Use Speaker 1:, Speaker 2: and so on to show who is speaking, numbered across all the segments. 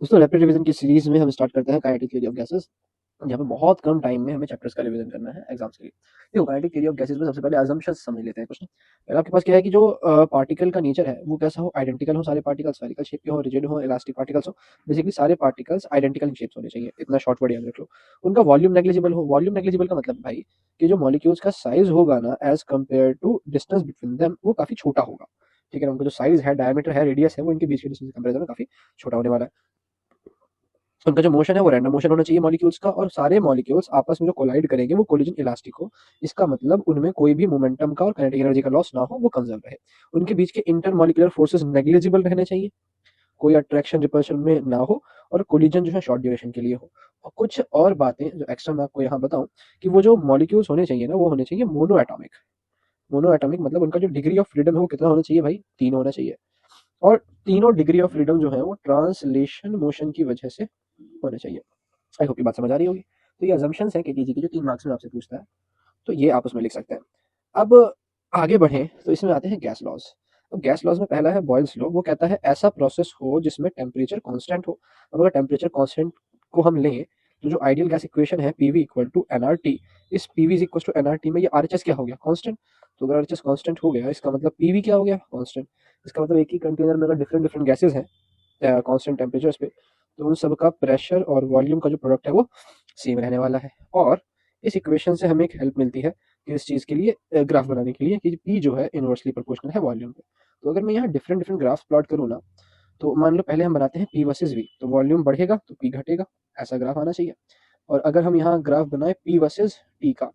Speaker 1: दोस्तों rapid revision की series में हम स्टार्ट करते हैं काइनेटिक थ्योरी ऑफ गैसेस, जहाँ पे बहुत कम टाइम में हमें चैप्टर्स का रिवीजन करना है एग्जाम्स के लिए। देखो काइनेटिक थ्योरी ऑफ गैसेस में सबसे पहले असम्पशंस समझ लेते हैं कुछ ना। पहले आपके पास क्या है कि जो पार्टिकल का नेचर है वो कैसा हो, आइडेंटिकल हो, सारे पार्टिकल्स स्फेरिकल शेप के हो, रिजिड हो, इलास्टिक पार्टिकल्स हो। बेसिकली सारे पार्टिकल्स आइडेंटिकल शेप्स होने चाहिए, इतना शॉर्ट वर्ड याद रख लो। उनका वॉल्यूम नेग्लिजिबल हो। वॉल्यूम नेग्लिजिबल का मतलब भाई कि जो मॉलिक्यूल्स का साइज होगा ना as compared to distance between them वो काफी छोटा होगा। ठीक है ना, उनका जो साइज है, डायमीटर है, रेडियस है, वो इनके बीच के डिस्टेंस कंपेरिजन में काफी छोटा होने वाला है। उनका जो मोशन है वो रैंडम मोशन होना चाहिए मॉलिक्यूल्स का, और सारे मॉलिक्यूल्स आपस में जो कोलाइड करेंगे वो कोलिजन इलास्टिक हो। इसका मतलब उनमें कोई भी मोमेंटम का और काइनेटिक एनर्जी का लॉस ना हो, वो कंजर्व रहे। उनके बीच के इंटर मॉलिक्यूलर फोर्सेस नेग्लिजिबल रहने चाहिए, कोई अट्रैक्शन रिपल्शन में ना हो, और कोलिजन जो है शॉर्ट ड्यूरेशन के लिए हो। और कुछ और बातें जो एक्स्ट्रा मैं आपको यहाँ बताऊं कि वो जो मॉलिक्यूल्स होने चाहिए ना वो होने चाहिए मोनो एटॉमिक। मोनो एटॉमिक मतलब उनका जो डिग्री ऑफ फ्रीडम है वो कितना होना चाहिए भाई, 3 होना चाहिए। और तीनों डिग्री ऑफ फ्रीडम जो है वो ट्रांसलेशन मोशन की वजह से होने चाहिए। आई होप ये बात समझ आ रही होगी। तो ये अजम्पशंस है केटीजी की जो 3 मार्क्स में आपसे पूछता है, तो ये आप उसमें लिख सकते हैं। अब आगे बढ़ें तो इसमें आते हैं गैस लॉज। अब गैस लॉज में पहला है बॉयल्स लॉ। वो कहता है ऐसा प्रोसेस हो जिसमें टेम्परेचर कांस्टेंट हो। अब अगर टेम्परेचर कांस्टेंट को हम लें तो जो आइडियल गैस इक्वेशन है पीवी इक्वल टू एनआरटी, इस PV is equal to nRT में ये आरएचएस क्या हो गया, कांस्टेंट। तो अगर आरएचएस कांस्टेंट हो गया इसका मतलब पीवी क्या हो गया, कांस्टेंट। इसका मतलब एक ही कंटेनर में अगर डिफरेंट डिफरेंट गैसेज हैं कांस्टेंट टेम्परेचर्स पे, तो उन सब का प्रेशर और वॉल्यूम का जो प्रोडक्ट है वो सेम रहने वाला है। और इस इक्वेशन से हमें एक हेल्प मिलती है कि इस चीज़ के लिए ग्राफ बनाने के लिए कि पी जो है इनवर्सली प्रोपोर्शनल है वॉल्यूम पे। तो अगर मैं यहाँ डिफरेंट डिफरेंट ग्राफ्स प्लॉट करूँ ना, तो मान लो पहले हम बनाते हैं पी वर्सेस वी, तो वॉल्यूम बढ़ेगा तो पी घटेगा, ऐसा ग्राफ आना चाहिए। और अगर हम यहाँ ग्राफ बनाए पी वर्सेस टी का,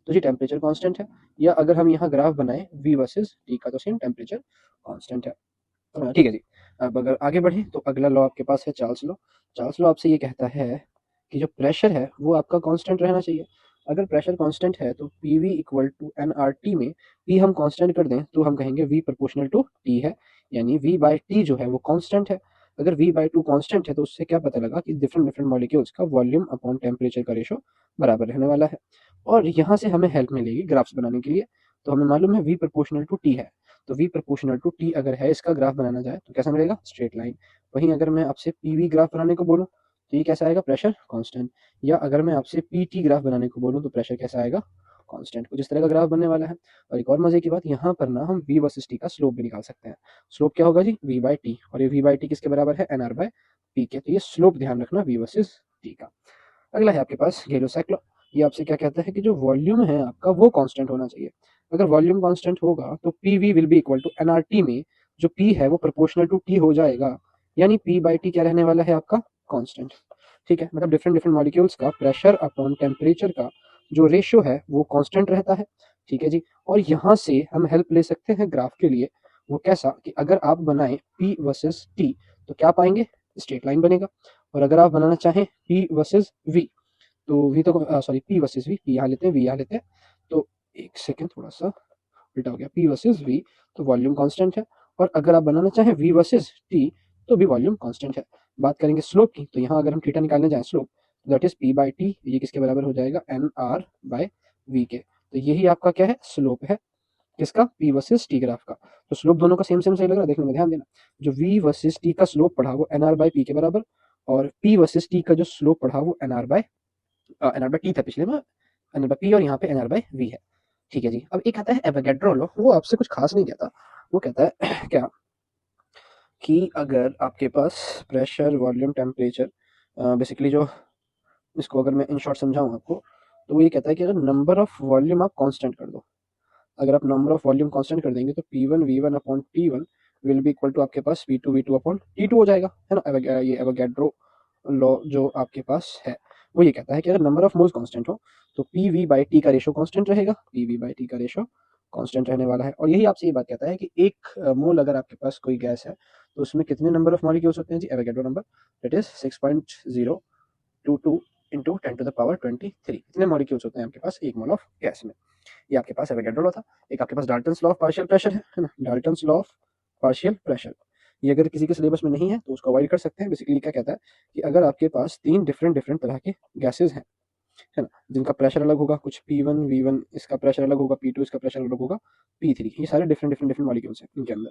Speaker 1: तो जी टेम्परेचर कांस्टेंट है। या अगर हम यहाँ ग्राफ बनाए वी वर्सेस टी का, तो सेम टेम्परेचर कांस्टेंट है। ठीक है जी। अब अगर आगे बढ़ें तो अगला लॉ आपके पास है चार्ल्स लॉ। चार्ल्स लॉ आपसे ये कहता है कि जो प्रेशर है वो आपका कांस्टेंट रहना चाहिए। अगर प्रेशर कांस्टेंट है तो P V equal to n R T में पी हम कांस्टेंट कर दें तो हम कहेंगे वी प्रोपोर्शनल टू टी है, यानी वी बाई टी जो है वो कांस्टेंट है। अगर वी बाई टू कांस्टेंट है तो उससे क्या पता लगा कि डिफरेंट डिफरेंट मॉलिक्यूल्स का वॉल्यूम अपॉन टेम्परेचर का रेशो बराबर रहने वाला है। और यहाँ से हमें हेल्प मिलेगी ग्राफ्स बनाने के लिए। तो हमें मालूम है वी प्रोपोर्शनल टू टी है, तो v प्रोपोर्शनल टू t अगर है इसका ग्राफ बनाना जाए तो कैसा मिलेगा, स्ट्रेट लाइन। वहीं अगर मैं आपसे pv ग्राफ बनाने को बोलूं तो ये कैसा आएगा, प्रेशर कांस्टेंट। या अगर मैं आपसे pt ग्राफ बनाने को बोलूं तो प्रेशर कैसा आएगा, कांस्टेंट। कुछ इस तरह का ग्राफ बनने वाला है। और एक और मजे की बात, यहाँ पर ना हम v वर्सेस t का स्लोप भी निकाल सकते हैं। स्लोप क्या होगा जी, v बाई टी, और ये v बाई टी किसके बराबर है, nr बाय p के। तो ये स्लोप ध्यान रखना v वर्सेस t का। अगला है आपके पास गेलो साइक्लो। ये आपसे क्या कहता है कि जो वॉल्यूम है आपका वो कांस्टेंट होना चाहिए। अगर वॉल्यूम कांस्टेंट होगा तो PV will be equal to nRT में जो पी है वो प्रोपोर्शनल टू टी हो जाएगा, यानी पी बाई टी क्या रहने वाला है आपका, कांस्टेंट। ठीक है, मतलब डिफरेंट डिफरेंट मॉलिक्यूल्स का प्रेशर अपॉन टेम्परेचर का जो रेशियो है वो कांस्टेंट रहता है। ठीक है जी। और यहाँ से हम हेल्प ले सकते हैं ग्राफ के लिए। वो कैसा कि अगर आप बनाएं पी वर्सेस टी तो क्या पाएंगे, स्ट्रेट लाइन बनेगा। और अगर आप बनाना चाहें पी वर्सेस वी, तो वी तो sorry P versus V, P यहाँ लेते हैं, वी यहाँ लेते हैं। तो एक सेकेंड, थोड़ा सा उल्टा हो गया, पी वर्सेस वी, तो वॉल्यूम कांस्टेंट है। और अगर आप बनाना चाहें वी वर्सेस टी तो भी वॉल्यूम कांस्टेंट है। बात करेंगे स्लोप की, तो यहाँ अगर हम थीटा निकालने जाएं slope, that is P by T, ये किसके बराबर हो जाएगा, एन आर बाय वी के। तो यही आपका क्या है, स्लोप है किसका, पी वर्सेस टी ग्राफ का। तो स्लोप दोनों का सेम सेम सही लग रहा है, देखने में ध्यान देना। जो वी वर्सेस टी का स्लोप पढ़ा वो एन आर बाय पी के बराबर, और पी वर्सेस टी का जो स्लोप पढ़ा वो एन आर बाय टी था पिछले में, एन आर बाय पी, और यहाँ पे एन आर बाय वी है। ठीक है जी। अब एक आता है एवोगैड्रो लॉ। वो आपसे कुछ खास नहीं कहता। वो कहता है क्या कि अगर आपके पास प्रेशर वॉल्यूम टेम्परेचर, बेसिकली जो इसको अगर मैं इन शॉर्ट समझाऊं आपको, तो वो ये कहता है कि अगर नंबर ऑफ वॉल्यूम आप कांस्टेंट कर दो, अगर आप नंबर ऑफ वॉल्यूम कांस्टेंट कर देंगे तो P1 V1 upon T1 will be equal to आपके पास V2 V2 अपॉन T2 हो जाएगा, है ना। ये एवोगैड्रो लॉ जो आपके पास है वो ये कहता है कि अगर नंबर ऑफ मोल्स कांस्टेंट हो तो PV बाई टी का रेशो कांस्टेंट रहेगा, PV बाई टी का रेशो कांस्टेंट रहने वाला है। और यही आपसे ये बात कहता है कि एक मोल अगर आपके पास कोई गैस है तो उसमें कितने नंबर ऑफ मॉलिक्यूल्स होते हैं जी, Avogadro number, that is 6.022 into 10 to the power 23, इतने मॉलिक्यूल्स होते हैं आपके पास एक मोल ऑफ गैस में। ये आपके पास एवोगैड्रो लॉ था। एक आपके पास Dalton's law of partial pressure है ना, Dalton's law of partial pressure. ये अगर किसी के सिलेबस में नहीं है तो उसको अवॉइड कर सकते हैं। बेसिकली क्या कहता है कि अगर आपके पास 3 डिफरेंट डिफरेंट तरह के गैसेस हैं, है ना, जिनका प्रेशर अलग होगा, कुछ P1 V1 इसका प्रेशर अलग होगा, P2 इसका प्रेशर अलग होगा, P3, ये सारे डिफरेंट डिफरेंट डिफरेंट मॉलिक्यूल्स हैं इनके अंदर।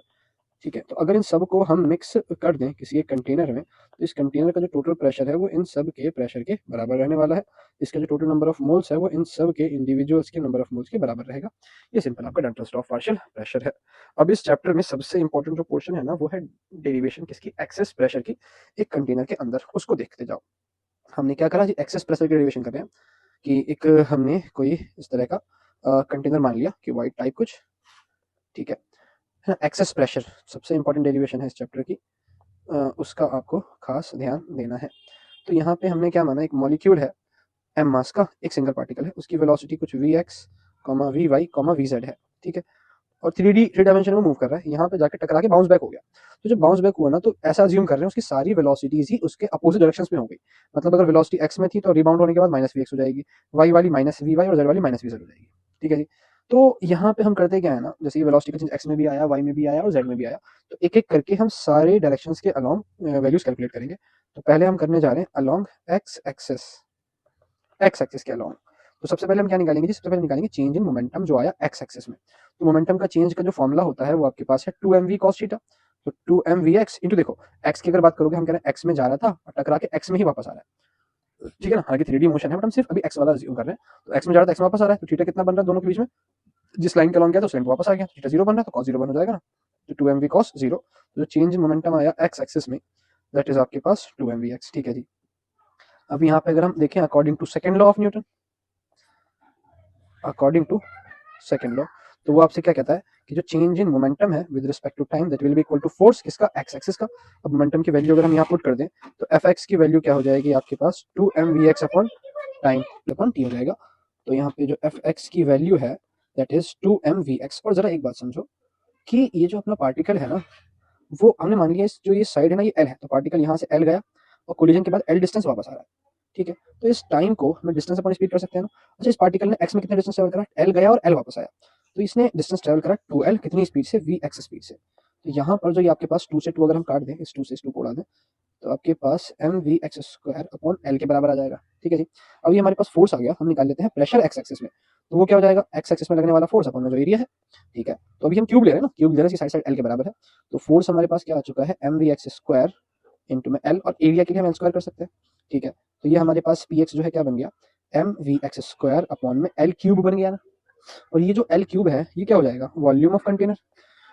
Speaker 1: ठीक है, तो अगर इन सब को हम मिक्स कर दें किसी एक कंटेनर में, तो इस कंटेनर का जो टोटल प्रेशर है वो इन सब के प्रेशर के बराबर रहने वाला है। इसका जो टोटल नंबर ऑफ मोल्स है वो इन सब के इंडिविजुअल्स के नंबर ऑफ मोल्स के बराबर रहेगा। ये सिंपल आपका Dalton's law of partial pressure है। अब इस चैप्टर में सबसे इंपॉर्टेंट जो पोर्शन है ना वो है डेरिवेशन किसकी, एक्सेस प्रेशर की एक कंटेनर के अंदर। उसको देखते जाओ। हमने क्या करा जी, एक्सेस प्रेशर की डेरिवेशन कर रहे हैं कि एक हमने कोई इस तरह का कंटेनर मान लिया कि वाइट टाइप कुछ, ठीक है। एक्सेस प्रेशर सबसे इंपॉर्टेंट डेरिवेशन है इस चैप्टर की, उसका आपको खास ध्यान देना है। तो यहाँ पे हमने क्या माना, एक मॉलिक्यूल है एम मास का, एक सिंगल पार्टिकल है, उसकी वेलोसिटी कुछ V X V Y V Z है, ठीक है। और थ्री डायमेंशन में मूव कर रहा है, यहाँ पे जाके टकरा के बाउंस बैक हो गया। तो जब बाउंस बैक हुआ ना, तो ऐसा अज्यूम कर रहे हैं उसकी सारी वेलोसिटीज ही उसके अपोजिट डायरेक्शंस में हो गई। मतलब अगर वेलोसिटी एक्स में थी तो रिबाउंड होने के बाद माइनस वी एक्स हो जाएगी, वाई वाली माइनस वी वाई और जेड वाली माइनस वी जेड हो जाएगी, ठीक है जी। तो यहाँ पे हम करते क्या है ना, जैसे ये वेलोसिटी का चेंज एक्स में भी आया, वाई में भी आया और जेड में भी आया, तो एक एक करके हम सारे डायरेक्शंस के अलॉन्ग वैल्यूज कैलकुलेट करेंगे। तो पहले हम करने जा रहे हैं अलॉन्ग एक्स एक्सिस के अलॉन्ग। तो सबसे पहले हम क्या निकालेंगे जी, सबसे पहले निकालेंगे चेंज इन मोमेंटम जो आया एक्स एक्सिस में। तो मोमेंटम का चेंज का जो फॉर्मूला होता है वो आपके पास है 2mv cos थीटा। तो 2mvx इंटू, देखो एक्स की अगर बात करोगे, हम कह रहे हैं एक्स में जा रहा था और टकरा के एक्स में ही वापस आ रहा है, ठीक है ना। हालांकि 3D मोशन है बट हम सिर्फ अभी एक्स वाला अज्यूम कर रहे हैं। तो एक्स में जा रहा था, एक्स में वापस आ रहा है, तो थीटा कितना बन रहा है दोनों के बीच में, जिस लाइन के अलॉन्ग गया तो उस लाइन पे वापस आ गया, थीटा 0 बन रहा है तो cos 0 बन हो जाएगा ना। तो 2mv cos 0, तो जो चेंज इन मोमेंटम आया एक्स एक्सिस में दैट इज आपके पास 2mvx, ठीक है जी। अब यहाँ पे अगर हम देखें according to second law of Newton, according to second law, तो वो आपसे क्या कहता है कि जो चेंज इन मोमेंटम है with respect to time that will be equal to force किसका, एक्स एक्सिस का। अब मोमेंटम की वैल्यू अगर हम यहाँ पुट कर दें तो एफ एक्स की वैल्यू क्या हो जाएगी आपके पास, 2mvx upon time upon T हो जाएगा। तो यहाँ पे जो एफ एक्स की वैल्यू है दैट इज 2mvx। और जरा एक बात समझो कि ये जो अपना पार्टिकल है ना, वो हमने मान लिया जो ये साइड है ना ये एल है, तो पार्टिकल यहाँ से एल गया और कोलिजन के बाद एल डिस्टेंस वापस आ रहा है, ठीक है। तो इस टाइम को हम डिस्टेंस अपॉन स्पीड कर सकते हैं ना। अच्छा, इस पार्टिकल ने एक्स में कितना डिस्टेंस ट्रेवल करा, एल गया और एल वापस आया, तो इसने डिस्टेंस ट्रेवल करा 2l कितनी स्पीड से, वी एक्स स्पीड से। तो यहाँ पर जो ये आपके पास 2 से 2 अगर हम काट दें, इस 2 से इस 2 को उड़ा दें, तो आपके पास M V X square upon L के बराबर आ जाएगा, ठीक है जी। अब ये हमारे पास फोर्स आ गया, हम निकाल लेते हैं प्रेशर एक्स एक्सिस में। तो वो क्या हो जाएगा, एक्स एक्सिस में लगने वाला फोर्स अपॉन में जो एरिया है, ठीक है। तो अभी हम क्यूब ले रहे हैं ना, क्यूब ले रहे हैं, साइड साइड एल के बराबर है। तो फोर्स हमारे पास क्या आ चुका है, M V X square into में एल, और एरिया के लिए हम एल स्क्वायर कर सकते हैं, ठीक है। तो ये हमारे पास पी एक्स जो है क्या बन गया, M V X square upon में एल क्यूब बन गया ना। और ये जो एल क्यूब है ये क्या हो जाएगा, वॉल्यूम ऑफ कंटेनर।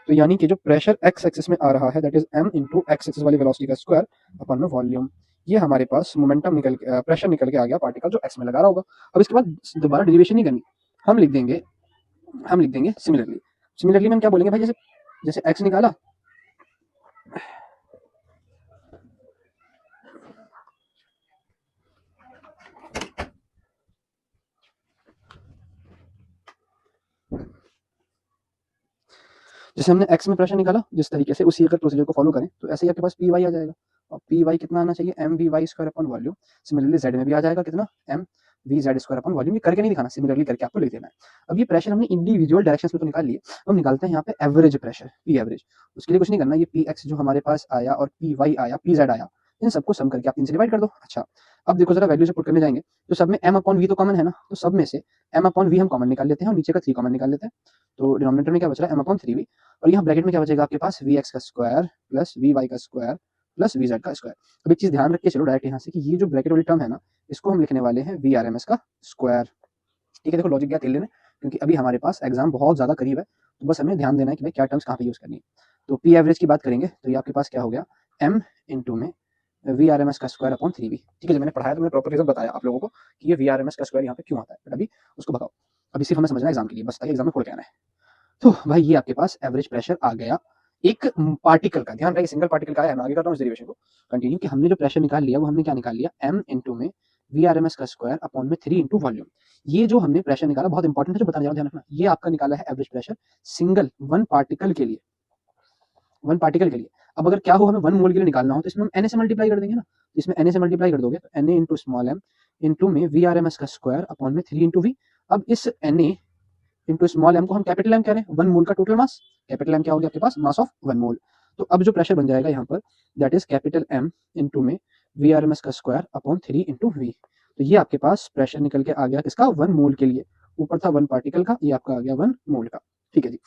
Speaker 1: तो यानी कि जो प्रेशर एक्स एक्सिस में आ रहा है that is M into X axis वाली वेलोसिटी का स्क्वायर अपॉन में वॉल्यूम। ये हमारे पास मोमेंटम निकल के, प्रेशर निकल के आ गया पार्टिकल जो एक्स में लगा रहा होगा। अब इसके बाद दोबारा डेरिवेशन नहीं करनी, हम लिख देंगे सिमिलरली। सिमिलरली में हम क्या बोलेंगे भाई, जैसे जैसे एक्स निकाला, जैसे हमने एक्स में प्रेशर निकाला जिस तरीके से, उसी अगर प्रोसीजर को फॉलो करें तो ऐसे ही आपके पास पी वाई आ जाएगा। और पी वाई कितना आना चाहिए, M V Y square upon volume. Similarly Z में भी आ जाएगा कितना, M V Z square upon volume. ये करके नहीं दिखाना, सिमिलरली करके आपको लिख देना है। अब ये प्रेशर हमने इंडिविजुअल डायरेक्शंस में तो निकाल लिए, हम निकालते हैं यहाँ पे एवरेज प्रेशर, पी एवरेज। उसके लिए कुछ नहीं करना, ये पी एक्स जो हमारे पास आया और पी वाई आया, पी जेड आया, इन सबको सम करके आप 3 से डिवाइड कर दो। अच्छा, अब देखो जरा वैल्यू से पुट करने जाएंगे तो सब में एम अपॉन वी तो कॉमन है ना, तो सब में से एम अपॉन वी हम कॉमन निकाल लेते हैं और नीचे का 3 कॉमन निकाल लेते हैं। तो डिनोमिनेटर में क्या बच रहा है, एम अपॉन 3v, और यहाँ ब्रैकेट में क्या बचेगा आपके पास, वी एक्स का स्क्वायर प्लस वी वाई का स्क्वायर प्लस वी जेड का स्क्वायर। अब एक चीज ध्यान रख के चलो डायरेक्ट यहाँ से कि ये जो ब्रैकेट वाली टर्म है ना, इसको हम लिखने वाले हैं वी आर एम एस का स्क्वायर, ठीक है। देखो लॉजिक क्या तेल लेने, क्योंकि अभी हमारे पास एग्जाम बहुत ज्यादा करीब है, तो बस हमें ध्यान देना है कि भाई क्या टर्म्स कहाँ पे यूज करनी है। तो पी एवरेज की बात करेंगे तो ये आपके पास क्या हो गया, एम इंटू में वी आर एम एस का स्क्वायर अपॉन 3v, ठीक है। जब मैंने पढ़ाया तो मैंने प्रॉपर रीजन बताया आप लोगों को कि ये वी आर एम एस का स्क्वायर यहाँ पे क्यों आता है, बट अभी उसको बताओ, अभी सिर्फ हमें समझना एग्जाम के लिए, बस ताकि एग्जाम में फोड़ के आना है। तो भाई ये आपके पास एवरेज प्रेशर आ गया एक पार्टिकल का, ध्यान रखिए सिंगल पार्टिकल का है। मैं आगे करता हूँ इस डेरिवेशन को कंटिन्यू, कि हमने जो प्रेशर निकाल लिया वो हमने क्या निकाल लिया, एम इंटू में वी आर एम एस का स्क्वायर अपॉन में 3 इंटू वॉल्यूम। ये जो हमने प्रेशर निकाला बहुत इंपॉर्टेंट है, जो बताने जा रहा हूं ध्यान रखना, ये आपका निकाला है average pressure single one particle के लिए, वन पार्टिकल के लिए। अब अगर क्या हो हमें 1 मोल के लिए निकालना हो तो इसमें हम Na से मल्टीप्लाई कर देंगे ना, इसमें Na से मल्टीप्लाई कर दोगे तो Na into small M into में वी आर एम एस का स्क्वायर अपॉन में 3 इंटू वी। अब इस Na इंटू स्मॉल एम को हम कैपिटल एम कह रहे हैं, 1 मोल का टोटल मास, कैपिटल एम क्या हो गया आपके पास, मास ऑफ 1 मोल। तो अब जो प्रेशर बन जाएगा यहाँ पर that is capital M into में वी आर एम एस का स्क्वायर अपॉन 3 इंटू वी। तो ये आपके पास प्रेशर निकल के आ गया किसका, 1 मोल के लिए। ऊपर था 1 पार्टिकल का, ये आपका आ गया 1 मोल का, ठीक है जी।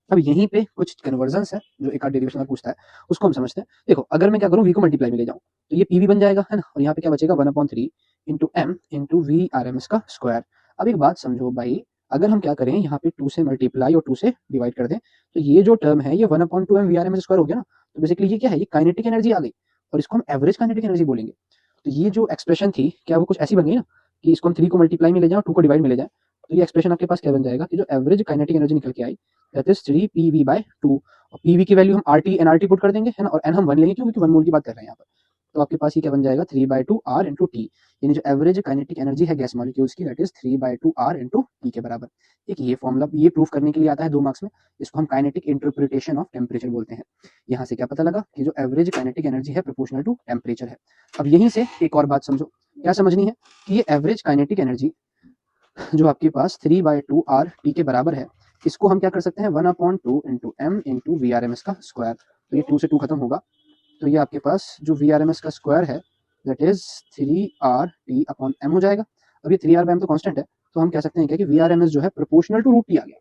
Speaker 1: अब यहीं पे कुछ कन्वर्जन्स है जो एक आध डेरिवेशन पूछता है, उसको हम समझते हैं। देखो अगर मैं क्या करूँ, वी को मल्टीप्लाई में ले जाऊँ तो ये पीवी बन जाएगा, है ना, और यहाँ पे क्या बचेगा 1/3 into M into V R M S का स्क्वायर। अब एक बात समझो भाई, अगर हम क्या करें यहाँ पे 2 से मल्टीप्लाई और 2 से डिवाइड कर दें तो ये जो टर्म है ये 1/2 M V R M S square हो गया ना। तो बेसिकली ये क्या है, ये काइनेटिक एनर्जी आ गई और इसको हम एवरेज काइनेटिक एनर्जी बोलेंगे। तो ये जो एक्सप्रेशन थी क्या वो कुछ ऐसी बन गई ना कि इसको हम 3 को मल्टीप्लाई में ले जाएं और 2 को डिवाइड में ले जाएं, तो ये एक्सप्रेशन आपके पास क्या बन जाएगा कि जो एवरेज काइनेटिक एनर्जी निकल के आई दैट इज 3 PV/2। और पीवी की वैल्यू हम आरटी एनआरटी पुट कर देंगे, है ना, और एन हम 1 लेंगे क्योंकि 1 मोल की बात कर रहे हैं यहाँ पर। तो आपके पास ये क्या बन जाएगा 3/2 आर इंटू टी, यानी जो एवरेज काइनेटिक एनर्जी है गैस मॉलिक्यूल्स की that is 3/2 R into T के बराबर। एक ये फॉर्मूला ये प्रूफ करने के लिए आता है 2 मार्क्स में, इसको हम काइनेटिक इंटरप्रिटेशन ऑफ टेम्परेचर बोलते हैं। यहाँ से क्या पता लगा कि जो एवरेज काइनेटिक एनर्जी है प्रोपोर्शनल टू टेम्परेचर है। अब यहीं से एक और बात समझो, क्या समझनी है कि ये एवरेज काइनेटिक एनर्जी जो आपके पास 3/2 आर टी के बराबर है, इसको हम क्या कर सकते हैं 1/2 into M into V R M S का स्क्वायर। तो ये 2 से 2 खत्म होगा, तो ये आपके पास जो वी आर एम एस का स्क्वायर है दैट इज 3RT/m हो जाएगा। अब ये 3R/m तो कांस्टेंट है, तो हम कह सकते हैं क्या कि वी आर एम एस जो है प्रोपोर्शनल टू रूट टी आ गया,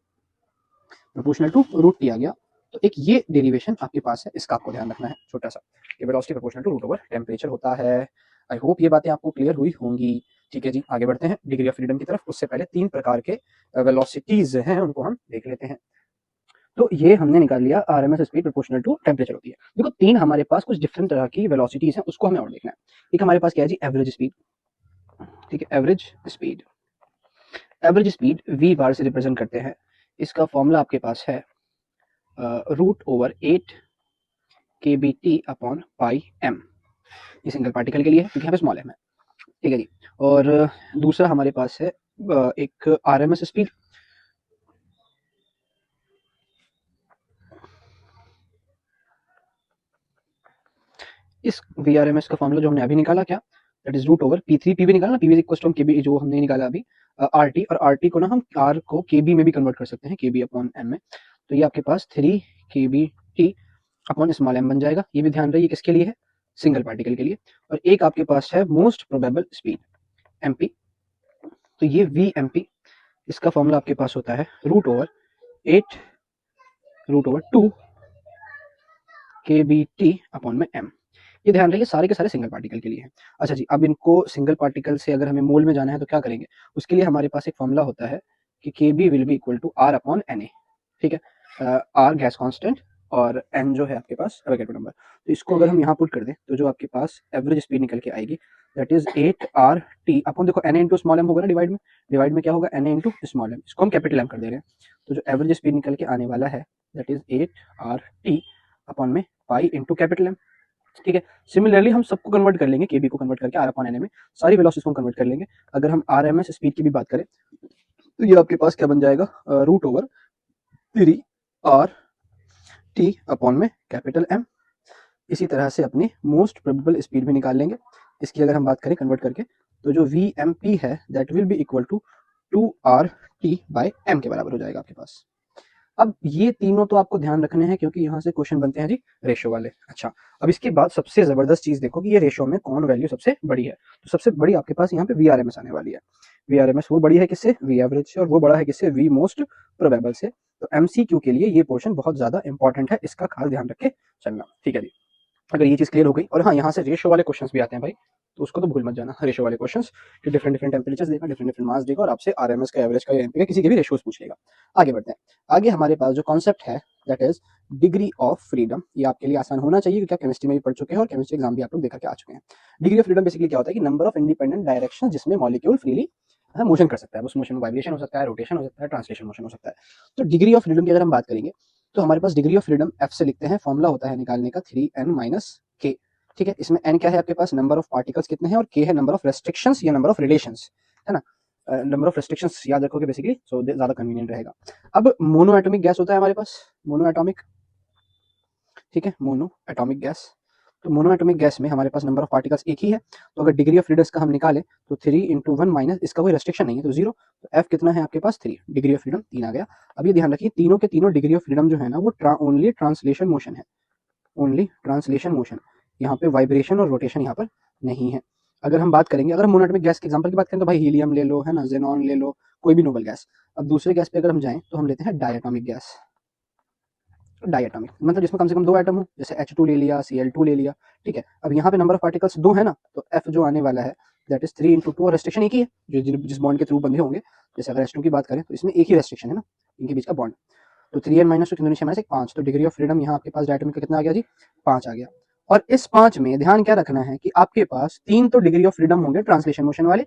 Speaker 1: प्रोपोर्शनल टू रूट टी आ गया। तो एक ये डेरिवेशन आपके पास है, इसका आपको ध्यान रखना है छोटा सा, कि velocity proportional to root over temperature होता है। आई होप ये बातें आपको क्लियर हुई होंगी। ठीक है जी, आगे बढ़ते हैं डिग्री ऑफ फ्रीडम की तरफ। उससे पहले 3 प्रकार के वेलोसिटीज हैं उनको हम देख लेते हैं। तो ये हमने निकाल लिया RMS speed proportional to temperature होती है। देखो 3 हमारे पास कुछ डिफरेंट तरह की वेलोसिटीज हैं, उसको हमें और देखना है। एक हमारे पास क्या है जी एवरेज स्पीड, ठीक है, average speed. Average speed V bar से रिप्रेजेंट करते हैं, इसका फॉर्मूला आपके पास है √8 kBT/πm। ये सिंगल पार्टिकल के लिए है क्योंकि यहाँ पे स्मॉल एम है, ठीक है जी। और दूसरा हमारे पास है एक आरएमएस स्पीड, इस वी आर एम एस का फॉर्मूला जो हमने अभी निकाला क्या दैट इज √P3 पीवी निकाला ना, पीवी इक्वल टू केबी जो हमने निकाला अभी आरटी, और आरटी को ना हम आर को केबी में भी कन्वर्ट कर सकते हैं kb/m में। तो ये आपके पास 3 kBT/m बन जाएगा। ये भी ध्यान रहे किसके लिए है, सिंगल पार्टिकल के लिए। और एक आपके पास है मोस्ट प्रोबेबल स्पीड एमपी, तो ये VMP, इसका फॉर्मूला आपके पास होता है √8 kBT/m। ये ध्यान रखिए सारे के सारे सिंगल पार्टिकल के लिए हैं। अच्छा जी, अब इनको सिंगल पार्टिकल से अगर हमें मोल में जाना है तो क्या करेंगे, उसके लिए हमारे पास एक फॉर्मूला होता है कि Kb will be equal to R/Na, ठीक है। R गैस कांस्टेंट और n जो है आपके पास एवोगैड्रो नंबर। तो इसको अगर हम यहाँ पुट कर दें तो जो आपके पास एवरेज स्पीड निकल के आएगी दैट इज 8RT अपन देखो Na इंटू स्मॉल एम होगा ना, डिवाइड में क्या होगा Na इंटू स्मॉल एम, इसको हम कैपिटल एम कर दे रहे हैं। तो जो एवरेज स्पीड निकल के आने वाला है दैट इज 8RT/में पाई इंटू कैपिटल एम, ठीक है। सिमिलरली हम सबको कन्वर्ट कर लेंगे, केबी को कन्वर्ट करके R/Na में, सारी वेलोसिटीज को कन्वर्ट कर लेंगे। अगर हम आरएमएस स्पीड की भी बात करें तो ये आपके पास क्या बन जाएगा √3RT/में इसी तरह से अपनी मोस्ट प्रोबेबल स्पीड भी निकाल लेंगे। इसकी अगर हम बात करें कन्वर्ट करके तो जो VMP है that will be equal to 2RT/m के बराबर हो जाएगा आपके पास। अब ये तीनों तो आपको ध्यान रखने हैं क्योंकि यहाँ से क्वेश्चन बनते हैं जी रेशो वाले। अच्छा, अब इसके बाद सबसे जबरदस्त चीज देखो कि ये रेशो में कौन वैल्यू सबसे बड़ी है। तो सबसे बड़ी आपके पास यहाँ पे VRMS आने वाली है। VRMS वो बड़ी है किससे, V एवरेज से, और वो बड़ा है किससे, V मोस्ट प्रोबेबल से। तो MCQ के लिए ये पोर्शन बहुत ज्यादा इंपॉर्टेंट है, इसका खास ध्यान रख के चलना, ठीक है जी। अगर ये चीज क्लियर हो गई, और हाँ यहाँ से रेशो वाले क्वेश्चंस भी आते हैं भाई, तो उसको तो भूल मत जाना, रेशो वाले क्वेश्चंस कि डिफरेंट डिफरेंट टेम्परेचर्स देगा, डिफरेंट डिफरेंट मास देगा और आपसे आरएमएस का, एवरेज का या एमपी का किसी के भी रेशोस पूछ लेगा। आगे बढ़ते हैं। आगे हमारे पास जो कॉन्सेप्ट है that is degree of freedom. ये आपके लिए आसान होना चाहिए क्योंकि आप केमिस्ट्री में भी पढ़ चुके हैं और केमिस्ट्री एग्जाम भी आप लोग देकर के आ चुके हैं। डिग्री ऑफ फ्रीडम बेसिकली क्या होता है कि नंबर ऑफ इंडिपेंडेंट डायरेक्शन जिसमें मॉलिक्यूल फ्रीली मोशन कर सकता है। उस मोशन में वाइब्रेशन हो सकता है, रोटेशन हो सकता है, ट्रांसलेशन मोशन हो सकता है। तो डिग्री ऑफ फ्रीडम की अगर हम बात करेंगे तो हमारे पास डिग्री ऑफ फ्रीडम एफ से लिखते हैं, फॉर्मूला होता है निकालने का 3n-k, ठीक है। इसमें n क्या है आपके पास, नंबर ऑफ पार्टिकल्स कितने हैं, और k है नंबर ऑफ रेस्ट्रिक्शंस या नंबर ऑफ रिलेशंस, है ना। नंबर ऑफ रेस्ट्रिक्शंस याद रखोगे बेसिकली, सो ज्यादा कन्वीनियंट रहेगा। अब मोनो एटॉमिक गैस होता है हमारे पास, मोनो एटॉमिक, ठीक है, मोनो एटॉमिक गैस। तो मोनो एटॉमिक गैस में हमारे पास नंबर ऑफ पार्टिकल्स एक ही है, तो अगर डिग्री ऑफ फ्रीडम का हम निकालें तो 3 × 1 माइनस, इसका कोई रेस्ट्रिक्शन नहीं है तो 0, तो f कितना है आपके पास 3, डिग्री ऑफ फ्रीडम 3 आ गया। अब ये ध्यान रखिए तीनों के तीनों डिग्री ऑफ फ्रीडम जो है ना वो ओनली ट्रांसलेशन मोशन है, ओनली ट्रांसलेशन मोशन, यहाँ पे वाइब्रेशन और रोटेशन यहाँ पर नहीं है। अगर हम बात करेंगे, अगर हम मोनोएटॉमिक गैस के एग्जांपल की बात करें तो भाई हीलियम ले लो, है ना, जेनॉन ले लो, कोई भी नोबल गैस। अब दूसरे गैस पे अगर हम जाएं तो हम लेते हैं डायटोमिक गैस, डाई एटॉमिक मतलब जिसमें कम से कम 2 एटम हो, जैसे H2 ले लिया, Cl2 ले लिया, ठीक है। अब यहाँ पे नंबर ऑफ पार्टिकल्स 2 है ना, तो F जो आने वाला है दैट इज 3 × 2 और रेस्ट्रिक्शन एक ही है, जो जिस बॉन्ड के थ्रू बंधे होंगे। जैसे अगर H2 की बात करें तो इसमें एक ही रेस्ट्रिक्शन है ना, इनके बीच का बॉन्ड। तो 3n - 2 3 - 1 5, तो डिग्री ऑफ फ्रीडम यहाँ आपके पास डायटोमिक का कितना आ गया जी, 5 आ गया। और इस 5 में ध्यान क्या रखना है कि आपके पास 3 तो डिग्री ऑफ फ्रीडम होंगे ट्रांसलेशन मोशन वाले,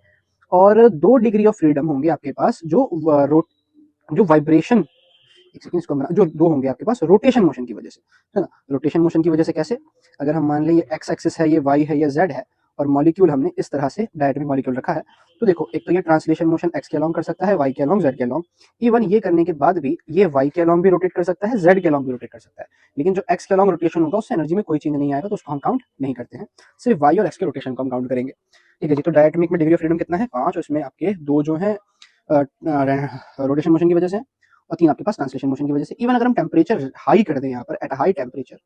Speaker 1: और 2 डिग्री ऑफ फ्रीडम होंगे आपके पास जो वाइब्रेशन, एक सेकंड इसको जो 2 होंगे आपके पास रोटेशन मोशन की वजह से, है ना। रोटेशन मोशन की वजह से कैसे, अगर हम मान लें ये एक्स एक्सिस है, ये वाई है, ये जेड है, और मॉलिक्यूल हमने इस तरह से डायटोमिक मॉलिक्यूल रखा है, तो देखो एक तो ये ट्रांसलेशन मोशन एक्स के अलोंग कर सकता है, वाई के अलोंग, जेड के अलोंग। इवन ये करने के बाद भी ये वाई के अलोंग भी रोटेट कर सकता है, जेड के अलोंग भी रोटेट कर सकता है, लेकिन जो एक्स के अलोंग रोटेशन होगा उससे एनर्जी में कोई चेंज नहीं आएगा, तो उसको हम काउंट नहीं करते हैं, सिर्फ वाई और एक्स के रोटेशन को हम काउंट करेंगे। ठीक है जी, तो डायटोमिक में डिग्री ऑफ फ्रीडम कितना है, 5, उसमें आपके 2 जो है रोटेशन मोशन की वजह से, और 3 आपके पास ट्रांसलेशन मोशन की वजह से। इवन अगर हम टेम्परेचर हाई कर दें यहाँ पर, एट हाई टेम्परेचर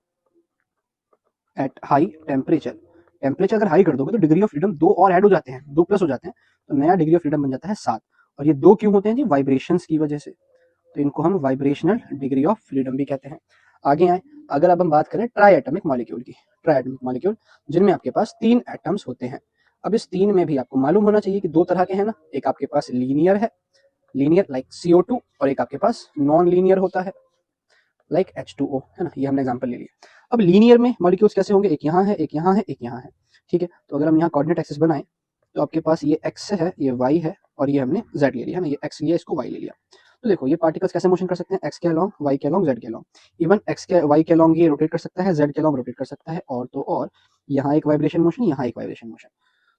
Speaker 1: टेम्परेचर अगर हाई कर दोगे तो डिग्री ऑफ फ्रीडम 2 और ऐड हो जाते हैं, 2 प्लस हो जाते हैं, तो नया डिग्री ऑफ फ्रीडम बन जाता है 7। और ये 2 क्यों होते हैं जी, वाइब्रेशंस की वजह से, तो इनको हम वाइब्रेशनल डिग्री ऑफ फ्रीडम भी कहते हैं। आगे आए, अगर अब हम बात करें ट्राई एटमिक मॉलिक्यूल की, ट्राई एटमिक मॉलिक्यूल जिनमें आपके पास 3 एटम्स होते हैं। अब इस 3 में भी आपको मालूम होना चाहिए कि 2 तरह के हैं ना, एक आपके पास लीनियर है, लीनियर लाइक CO2, और एक आपके पास नॉन लीनियर होता है लाइक H2O, है ना। ये हमने एग्जांपल ले लिया। अब लीनियर में मॉलिक्यूल्स कैसे होंगे, एक यहाँ है, एक यहाँ है, एक यहाँ है, ठीक है। तो अगर हम यहाँ कोऑर्डिनेट एक्सिस बनाएं तो आपके पास ये x है, ये y है, और ये हमने z ले लिया, है ना, ये x लिया, इसको y ले लिया। तो देखो ये पार्टिकल्स कैसे मोशन कर सकते हैं, x के अलोंग, y के अलोंग, z के अलोंग। इवन x के y के अलोंग ये रोटेट कर सकता है, z के अलोंग रोटेट कर सकता है, और तो और यहाँ एक वाइब्रेशन मोशन, यहाँ एक वाइब्रेशन मोशन।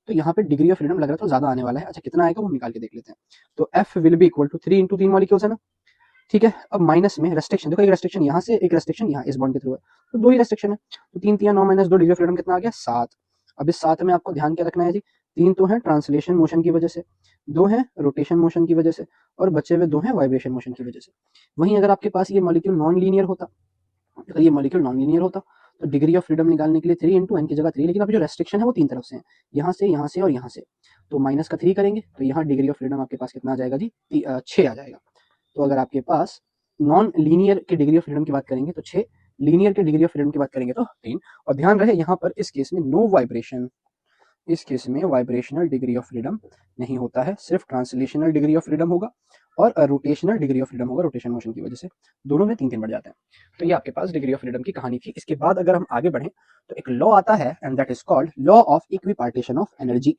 Speaker 1: तो यहाँ पे डिग्री ऑफ फ्रीडम लग रहा है तो ज्यादा आने वाला है। अच्छा कितना आएगा वो निकाल के देख लेते हैं। तो F will be equal to 3 × 3 molecules है ना, ठीक है। अब माइनस में रेस्ट्रिक्शन, देखो एक रेस्ट्रिक्शन यहाँ से, एक रेस्ट्रिक्शन यहाँ इस बॉन्ड के थ्रू है, तो 2 ही रेस्ट्रिक्शन है, तो 3 × 3 = 9 - 2 डिग्री ऑफ फ्रीडम कितना आ गया, 7। अब इस 7 में आपको ध्यान क्या रखना है जी, 3 तो है ट्रांसलेशन मोशन की वजह से, 2 है रोटेशन मोशन की वजह से, और बचे हुए 2 हैं वाइब्रेशन मोशन की वजह से। वहीं अगर आपके पास ये मॉलिक्यूल नॉन लीनियर होता, अगर ये मॉलिक्यूल नॉन लीनियर होता तो डिग्री ऑफ फ्रीडम निकालने के लिए 3 × n की जगह 3, लेकिन अब जो रेस्ट्रिक्शन है वो 3 तरफ से है, यहाँ से, यहाँ से और यहाँ से, तो माइनस का 3 करेंगे तो यहाँ डिग्री ऑफ फ्रीडम आपके पास कितना आ जाएगा जी, 6 आ जाएगा। तो अगर आपके पास नॉन लीनियर के डिग्री ऑफ फ्रीडम की बात करेंगे तो 6, लीनियर के डिग्री ऑफ फ्रीडम की बात करेंगे तो 3। और ध्यान रहे यहाँ पर इस केस में नो वाइब्रेशन, इस केस में वाइब्रेशनल डिग्री ऑफ फ्रीडम नहीं होता है, सिर्फ ट्रांसलेशनल डिग्री ऑफ फ्रीडम होगा, और रोटेशनल डिग्री ऑफ फ्रीडम होगा, रोटेशन मोशन की वजह से दोनों में 3 बढ़ जाते हैं। तो ये आपके पास डिग्री ऑफ फ्रीडम की कहानी थी। इसके बाद अगर हम आगे बढ़ें तो एक लॉ आता है, and that is called law of equipartition of energy,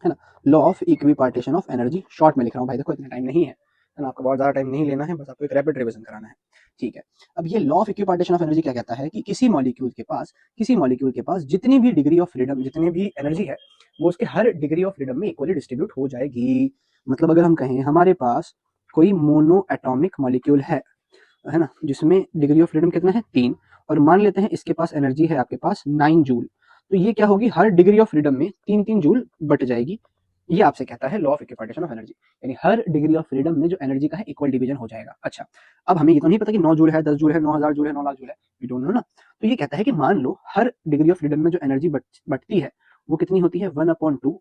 Speaker 1: है ना। Law of equipartition of energy, short में लिख रहा हूँ भाई, देखो इतना टाइम नहीं है ना, आपको बहुत ज्यादा टाइम नहीं लेना है, बस आपको एक रैपिड रिवीजन कराना है, ठीक है। अब ये law of equipartition of energy क्या कहता है कि किसी मॉलिक्यूल के पास जितनी भी डिग्री ऑफ फ्रीडम, जितनी भी एनर्जी है, वो उसके हर डिग्री ऑफ फ्रीडम में इक्वली डिस्ट्रीब्यूट हो जाएगी। मतलब अगर हम कहें हमारे पास कोई मोनो एटॉमिक मॉलिक्यूल है ना, जिसमें डिग्री ऑफ फ्रीडम कितना है, 3, और मान लेते हैं इसके पास एनर्जी है आपके पास 9 जूल, तो ये क्या होगी, हर डिग्री ऑफ फ्रीडम में 3 जूल बट जाएगी। ये आपसे कहता है law of equipartition of energy, यानी हर डिग्री ऑफ फ्रीडम में जो एनर्जी का है इक्वल डिवीजन हो जाएगा। अच्छा, अब हमें ये तो नहीं पता कि 9 जूल है, 10 जूल है, 9000 जूल है, 9 लाख जूल है, वी डोंट नो ना। तो ये कहता है कि मान लो हर डिग्री ऑफ फ्रीडम में जो एनर्जी बटती है वो कितनी होती है, 1/2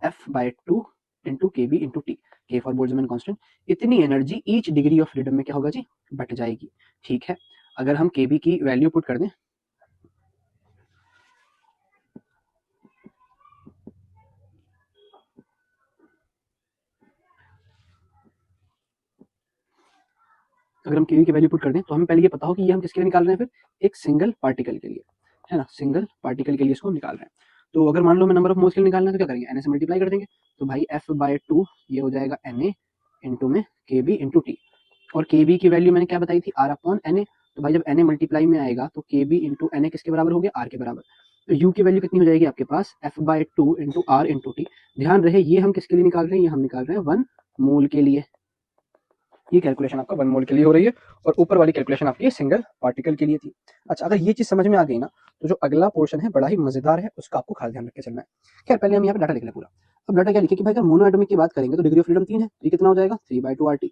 Speaker 1: f/2 into kb into T, के फॉर बोल्ट्जमैन कांस्टेंट। इतनी energy each degree of freedom में क्या होगा जी, बट जाएगी, ठीक है। अगर हम kb की वैल्यू पुट कर दें, अगर हम kb की वैल्यू पुट कर दें तो हमें पहले ये पता हो कि ये हम किसके लिए निकाल रहे हैं, फिर एक सिंगल पार्टिकल के लिए, है ना, सिंगल पार्टिकल के लिए इसको निकाल रहे हैं। तो अगर मान लो मैं नंबर ऑफ मोल्स के लिए निकालना है तो क्या करेंगे, Na से मल्टीप्लाई कर देंगे, तो भाई f/2 ये हो जाएगा Na इंटू में kb इंटू टी, और kb की वैल्यू मैंने क्या बताई थी, R/Na। तो भाई जब Na मल्टीप्लाई में आएगा तो kb इंटू Na किसके बराबर हो गया, R के बराबर। तो u की वैल्यू कितनी हो जाएगी आपके पास, f/2 into R into T. ध्यान रहे ये हम किसके लिए निकाल रहे हैं, ये हम निकाल रहे हैं 1 मोल के लिए। ये कैलकुलेशन आपका 1 मोल के लिए हो रही है, और ऊपर वाली कैलकुलेशन आपकी सिंगल पार्टिकल के लिए थी। अच्छा, अगर ये चीज समझ में आ गई ना, तो जो अगला पोर्शन है बड़ा ही मजेदार है, उसका आपको खास ध्यान रख के चलना है। खैर पहले हम यहाँ पे डाटा लिख लें पूरा। अब डाटा क्या लिखे कि भाई अगर मोनो एटॉमिक की बात करेंगे तो डिग्री ऑफ फ्रीडम 3 है, तो ये कितना हो जाएगा, 3/2 RT।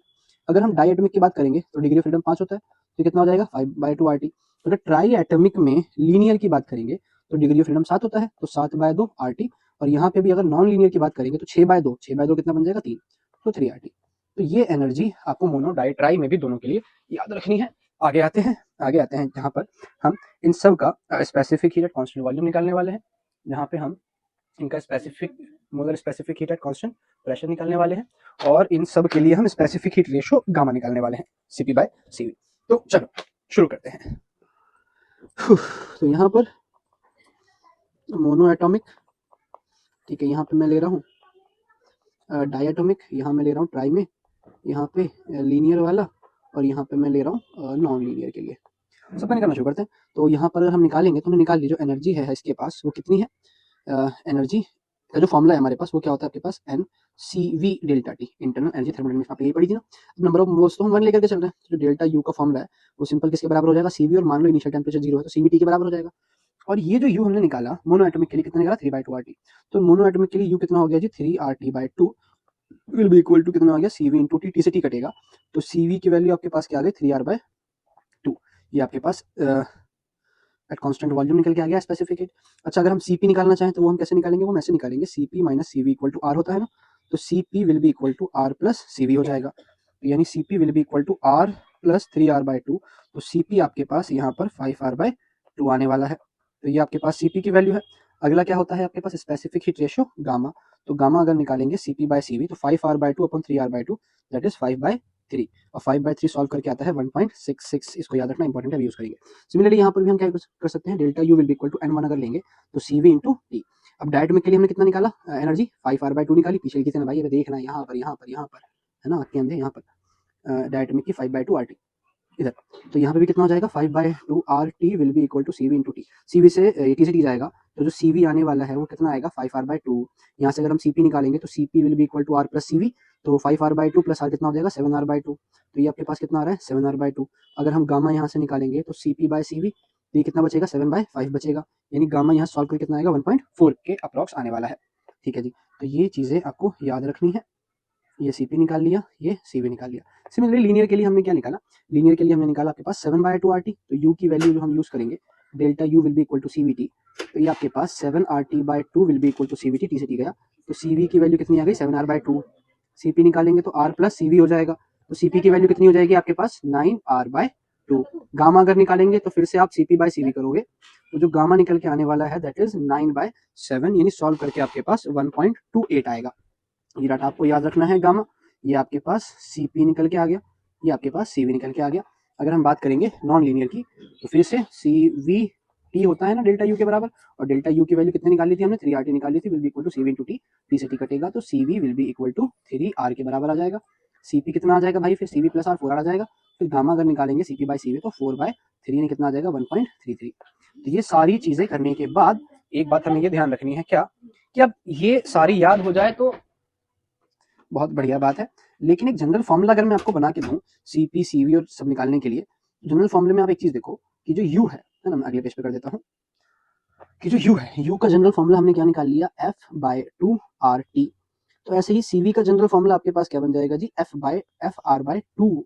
Speaker 1: अगर हम डाई एटॉमिक की बात करेंगे तो डिग्री ऑफ फ्रीडम 5 होता है, तो कितना हो जाएगा, 5/2 RT। अगर ट्राई एटॉमिक में लीनियर की बात करेंगे तो डिग्री ऑफ फ्रीडम 7 होता है, तो 7/2 RT। और यहाँ पे भी अगर नॉन लीनियर की बात करेंगे तो 6/2 कितना बन जाएगा, 3, तो 3 RT। तो ये एनर्जी आपको मोनो डाई ट्राई में भी दोनों के लिए याद रखनी है। आगे आते हैं जहाँ पर हम इन सब का specific heat at constant volume निकालने वाले हैं, जहाँ पे हम इनका specific molar specific heat at constant pressure निकालने वाले हैं, और इन सब के लिए हम स्पेसिफिक हीट रेशियो गामा निकालने वाले हैं, सीपी बाय सीवी। तो चलो शुरू करते हैं। तो यहाँ पर मोनो एटॉमिक, ठीक है, यहाँ पे मैं ले रहा हूँ डायटोमिक, यहाँ मैं ले रहा हूँ ट्राई में, यहाँ पे लीनियर वाला, और यहाँ पे मैं ले रहा हूँ नॉन लीनियर के लिए। सबका निकालना शुरू करते हैं। तो यहाँ पर अगर हम निकालेंगे तो हमने निकाल ली जो एनर्जी है इसके पास वो कितनी है। एनर्जी का जो फॉर्मूला है हमारे पास वो क्या होता है आपके पास, N C V delta T, internal energy thermodynamics आपने यही पढ़ी थी ना। नंबर ऑफ मोल्स तो हम 1 लेकर के चल रहे हैं, जो डेल्टा यू का फॉर्मूला है वो सिंपल किसके बराबर हो जाएगा, सीवी, और मान लो इनिशियल टेम्परेचर 0 है तो सीवी टी के बराबर हो जाएगा। और ये जो यू हमने निकाला मोनो एटॉमिक के लिए कितना निकाला, 3/2 RT। तो मोनो एटॉमिक के लिए यू कितना हो गया जी, 3RT/2 will be equal to कितना हो गया, CV इंटू टी, टी से टी कटेगा तो CV की वैल्यू आपके पास क्या आ गई, 3R/2। ये आपके पास एट कांस्टेंट वॉल्यूम निकल के आ गया स्पेसिफिक हीट। अच्छा, अगर हम CP निकालना चाहें तो वो हम कैसे निकालेंगे, वो ऐसे निकालेंगे, CP minus CV equal to R होता है ना, तो CP will be equal to R plus CV हो जाएगा, यानी CP will be equal to R plus 3R/2। तो CP आपके पास यहाँ पर 5R/2 आने वाला है। तो ये आपके पास CP की वैल्यू है। अगला क्या होता है आपके पास, स्पेसिफिक हीट रेशियो गामा। तो गामा अगर निकालेंगे CP बाय CV, तो 5R/2 upon 3R/2 that is 5/3, और 5/3 सॉल्व करके आता है 1.66। इसको याद रखना इंपॉर्टेंट है, अभी यूज करेंगे। सिमिलरली यहाँ पर भी हम क्या कर सकते हैं, delta U will be equal to N1 अगर लेंगे तो CV इंटू टी। अब डायटोमिक के लिए हमने कितना निकाला एनर्जी, 5R/2 निकाली, पीछे लिखी थी ना भाई, अगर देखना यहाँ पर है ना, आपके अंदर यहाँ पर डायटोमिक की 5/2 RT इधर। तो यहाँ पे भी कितना हो जाएगा, 5/2 RT will be equal to CV into T. CV से टी से टी जाएगा तो जो CV आने वाला है वो कितना आएगा, 5R/2। यहाँ से अगर हम CP निकालेंगे तो CP will be equal to R plus CV, तो 5R/2 प्लस R कितना हो जाएगा, 7R/2। तो ये आपके पास कितना आ रहा है, 7R/2। अगर हम गामा यहाँ से निकालेंगे तो CP बाय CV, तो ये कितना बचेगा, 7/5 बचेगा, यानी गामा यहाँ सॉल्व करके कितना आएगा, 1.4 के अप्रॉक्स आने वाला है। ठीक है जी, तो ये चीज़ें आपको याद रखनी है। ये CP निकाल लिया, ये CV निकाल लिया। सिमिलरली लीनियर के लिए हमने क्या निकाला, लीनियर के लिए हमने निकाला आपके पास 7/2 RT। तो U की वैल्यू जो हम यूज करेंगे, delta U will be equal to CVT। तो ये आपके पास 7RT/2 will be equal to CVT, T से टी गया, तो CV की वैल्यू कितनी आ गई, 7R/2। CP निकालेंगे तो R प्लस CV हो जाएगा, तो CP की वैल्यू कितनी हो जाएगी आपके पास, 9R/2। गामा अगर निकालेंगे तो फिर से आप CP बाय CV करोगे, तो जो गामा निकल के आने वाला है दैट इज 9/7, यानी सॉल्व करके आपके पास 1.28 आएगा। ये डाटा आपको याद रखना है गामा। ये आपके पास CP निकल के आ गया, ये आपके पास CV निकल के आ गया। अगर हम बात करेंगे नॉन लीनियर की तो फिर से CVT होता है ना डेल्टा U के बराबर, और डेल्टा U की वैल्यू कितनी निकाली थी हमने, 3RT निकाली थी, will be equal to CV into T, T से टी कटेगा तो CV will be equal to 3R के बराबर आ जाएगा। CP कितना आ जाएगा भाई, फिर CV प्लस R 4R आ जाएगा। फिर गामा अगर निकालेंगे CP बाय CV तो 4/3 ने कितना आ जाएगा, 1.33। तो ये सारी चीजें करने के बाद एक बात हमें ये ध्यान रखनी है क्या, कि अब ये सारी याद हो जाए तो बहुत बढ़िया बात है, लेकिन एक जनरल फॉर्मूला अगर मैं आपको बना के दूं CP CV और सब निकालने के लिए, जनरल फॉर्मूले में आप एक चीज देखो कि जो U है ना, मैं अगले पेज पे कर देता हूं, कि जो U है, U का जनरल फॉर्मूला हमने क्या निकाल लिया, F/2 RT। तो ऐसे ही CV का जनरल फॉर्मूला आपके पास क्या बन जाएगा जी, FR/2।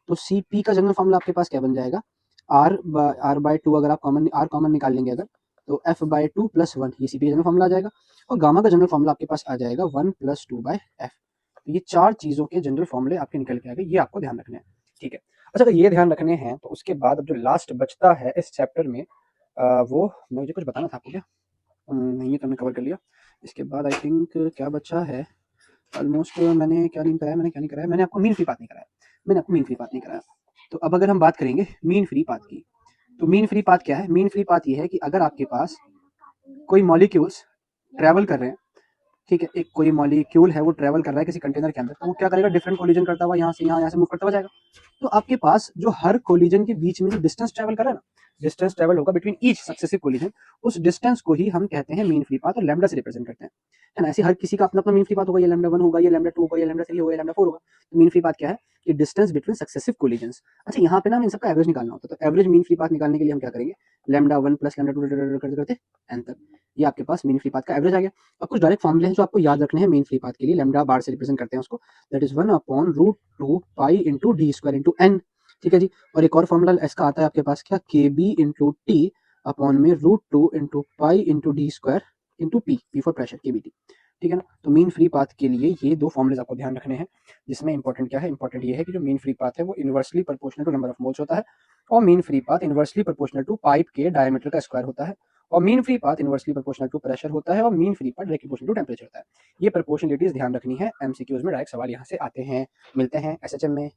Speaker 1: तो CP का जनरल फॉर्मूला आपके पास क्या बन जाएगा, R/2। अगर आप R कॉमन निकाल लेंगे अगर, तो F/2 प्लस 1, ये CP का जनरल फॉर्मूला आ जाएगा। और गामा का जनरल फॉर्मूला आपके पास आ जाएगा 1 + 2/F। तो ये चार चीजों के जनरल फॉर्मूले आपके निकल के आ गए, ये आपको ध्यान रखने हैं। ठीक है, अच्छा, अगर ये ध्यान रखने हैं तो उसके बाद अब जो लास्ट बचता है इस चैप्टर में, वो मुझे कुछ बताना था आपको क्या, नहीं, ये तो हमने कवर कर लिया। इसके बाद आई थिंक क्या बचा है, ऑलमोस्ट मैंने क्या नहीं कराया, मैंने आपको मीन फ्री पाथ नहीं कराया। तो अब अगर हम बात करेंगे मीन फ्री पाथ की, तो मीन फ्री पाथ क्या है, मीन फ्री पाथ ये है कि अगर आपके पास कोई मॉलिक्यूल्स ट्रैवल कर रहे हैं, ठीक है, एक कोई मॉलिक्यूल है वो ट्रैवल कर रहा है किसी कंटेनर के अंदर, तो वो क्या करेगा, डिफरेंट कोलिजन करता हुआ यहाँ से मूव करता हुआ जाएगा। तो आपके पास जो हर कोलिजन के बीच में जो डिस्टेंस ट्रैवल कर रहा है ना, डिस्टेंस ट्रैवल होगा बिटवीन ईच सक्सेसिव कोलिजन, उस डिस्टेंस को ही हम कहते हैं मीन फ्री पाथ, और लैम्डा से रिप्रेजेंट करते हैं, है ना। ऐसे हर किसी का अपना अपना मीन फ्री पाथ होगा, ये λ1 होगा, ये λ2 होगा, ये λ3 होगा, ये λ4 होगा। तो मीन फ्री पाथ क्या है, कि डिस्टेंस बिटवीन सक्सेसिव कोलिजन्स। अच्छा, यहाँ पे ना इन सबका एवरेज निकालना होता है, तो एवरेज मीन फ्री पाथ निकालने के लिए हम क्या करेंगे, λ1 + λ2 करते करते n तक, ये आपके पास मीन फ्री पाथ का एवरेज आ गया। अब कुछ डायरेक्ट फॉर्मूले हैं जो आपको याद रखने हैं मीन फ्री पाथ के लिए, लैम्डा बार से रिप्रेजेंट करते हैं उसको, that is 1/√2 pi into d² ठीक है जी। और एक और फॉर्मूला इसका आता है आपके पास क्या, KB इंटू टी अपॉन में √2 into pi into d² into P for pressure, KBT। ठीक है ना? तो मीन फ्री पाथ के लिए ये 2 फॉर्मूलाज़ आपको ध्यान रखने हैं, जिसमें इम्पोर्टेंट क्या है? इम्पोर्टेंट ये है कि जो मीन फ्री पाथ है वो inversely proportional to number of moles होता है और mean free path inversely proportional to pipe के डायमीटर का स्क्वायर होता है और mean free path inversely proportional to pressure होता है और mean free path directly proportional to temperature होता है। ये प्रोपोर्शनलिटीज़ ध्यान रखनी है, एमसीक्यूज़ में डायरेक्ट सवाल यहाँ से आते हैं, मिलते हैं एसएचएम में,